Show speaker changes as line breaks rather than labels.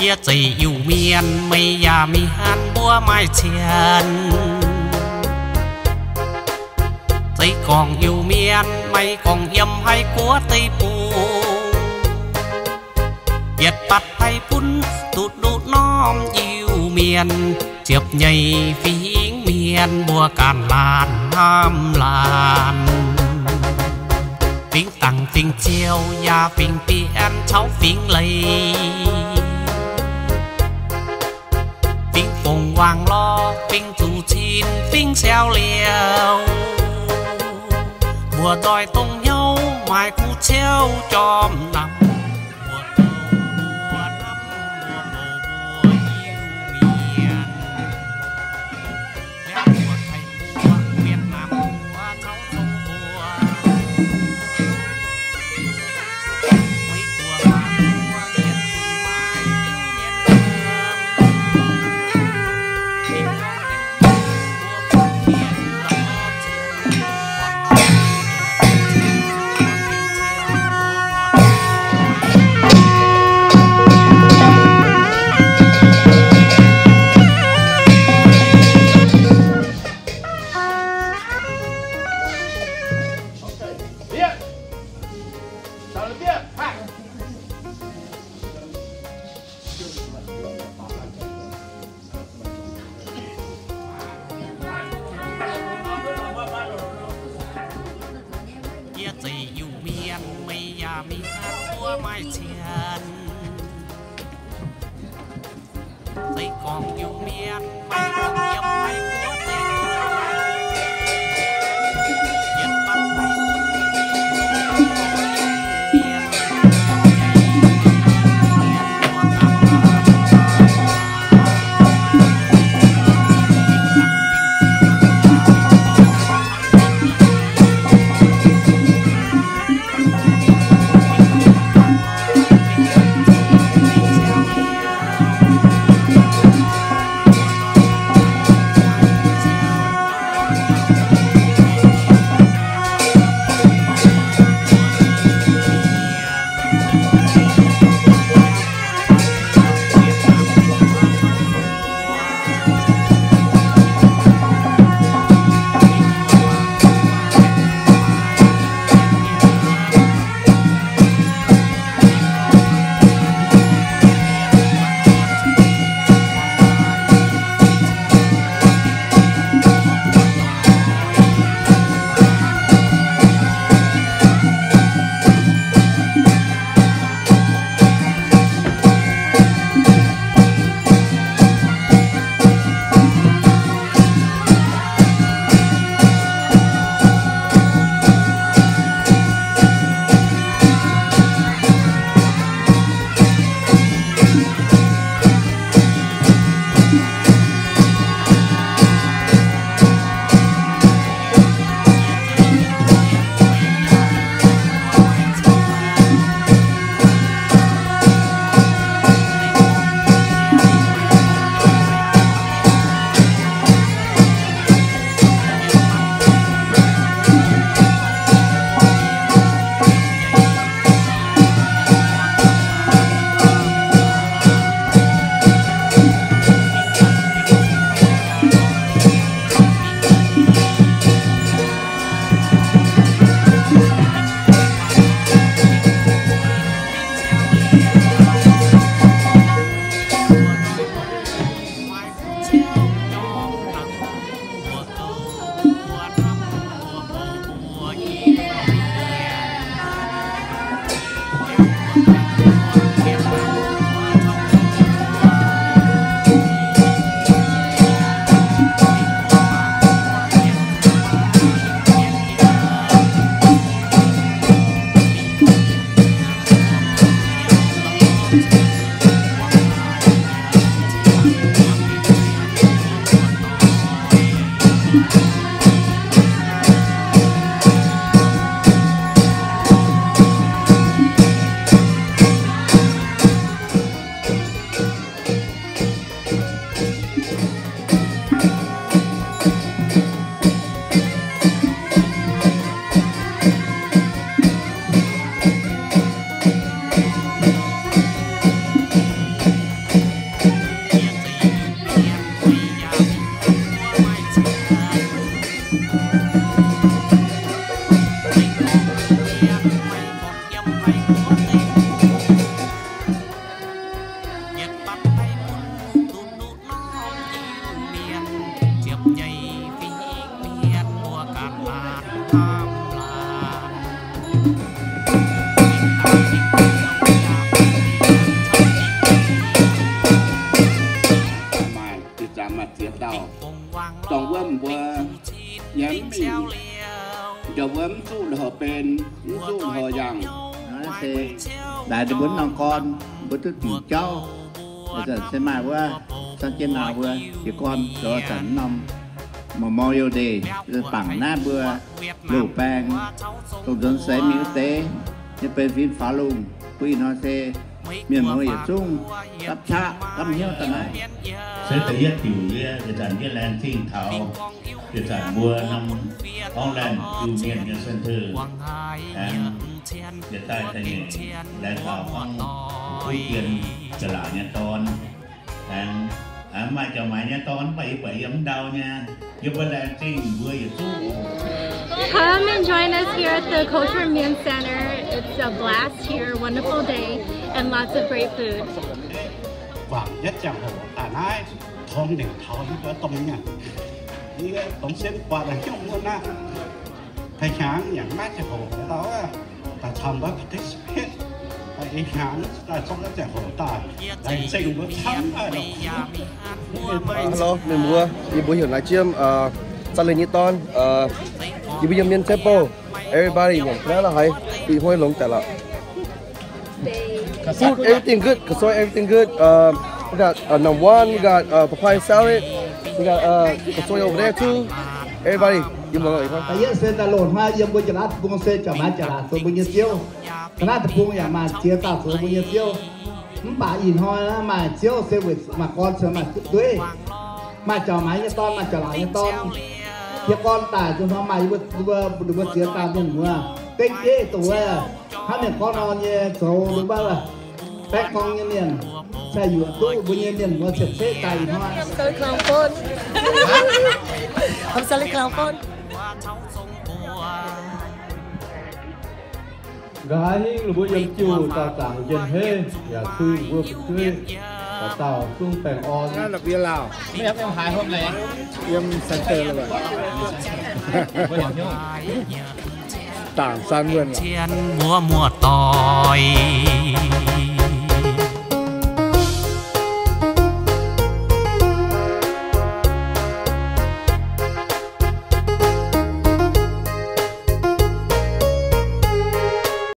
chia chỉ yêu miền mây ya mi han búa mai chiên tây còn yêu miền mây còn yếm hay của tây bù Việt bắt hay bún tụt đút non yêu miền chiệp nhảy phiến miền bùa càn làn ham làn phiến tặng phiến chiều ya phiến tiền cháu phiến lầy phiến phùng hoàng lo phiến dù chín phiến xeo liều bùa đòi tung nhau mai khu treo chòm nằm tây còn yêu miền mây còn yếm hay của tây Việt bắt hay
tổng vâm vừa nhắm mình cho vâm du hờ bên du hờ rằng
thì đại được bốn non con bốn thứ tỷ cháu bây giờ sẽ mà vừa sang trên nào vừa thì con rồi sẵn nằm Memorial Day bằng na vừa lũ bang tổng dân sẽ miễn tế như bên phim phá lùng quy nó sẽ miền mới ở chung cấp cha cấp nhiều tận này
sẽ tự giác tiểu để sản cái lan thiên thảo để sản mua năm online từ miền nhân dân thư để tại thời điểm đại thảo phong thu tiền trở lại nhà tôn mà cho mày nhà tôn bảy ấm đau nha giúp bên lan thiên vừa ở chung.
Come and join us here at the Culture Mien Center. It's a blast here, wonderful day, and lots of great food.
Vàng nhất chẳng hồ à nái thôn đỉnh thảo những cái tông nha, những cái tông xếp qua là chung luôn á. Thầy sáng những mát chẳng hồ cái đó á, ta tham gia participate. Thầy sáng là trong cái chẳng hồ ta, thầy sinh với thắng à đâu.
Hello, mình mua đi buổi hiện lại chiêm San Lê Nhĩ Ton, Yubian Mien Temple. Everybody, rất là hay. Bị hôi lông tại là. Food, everything good. Kasoy, everything good. We got number one. We got papaya salad. We got kasoy over there too. Everybody, you know it.
Tại vì sẽ ta lộn hoa yếm bữa chả lát bung sẽ chả má chả lát số bữa nhiêu chiêu. Cái nào tập bung nhà mà chia tạo số bữa nhiêu chiêu. Bà nhìn hoa mà chiêu sẽ với mà con sẽ mà tưới. Mà chả máy như ton mà chả lại như ton. Thì con tải cho nó mày vừa chia tạo cho nữa. Tinh thế tụi hai miền con nó như số đúng bao là bé con như miền sai dụ tôi bây giờ miền vừa sệt sét tay hoa.
Không sao lấy clown phone.
Gái là bây giờ chiều tàu tảng trên hết, nhà thuê vừa thuê, tàu xuống bèn on.
Đó là bia Lào.
Mấy em hài hôm này.
Em center là vậy. Tảng san vườn.
mùa tỏi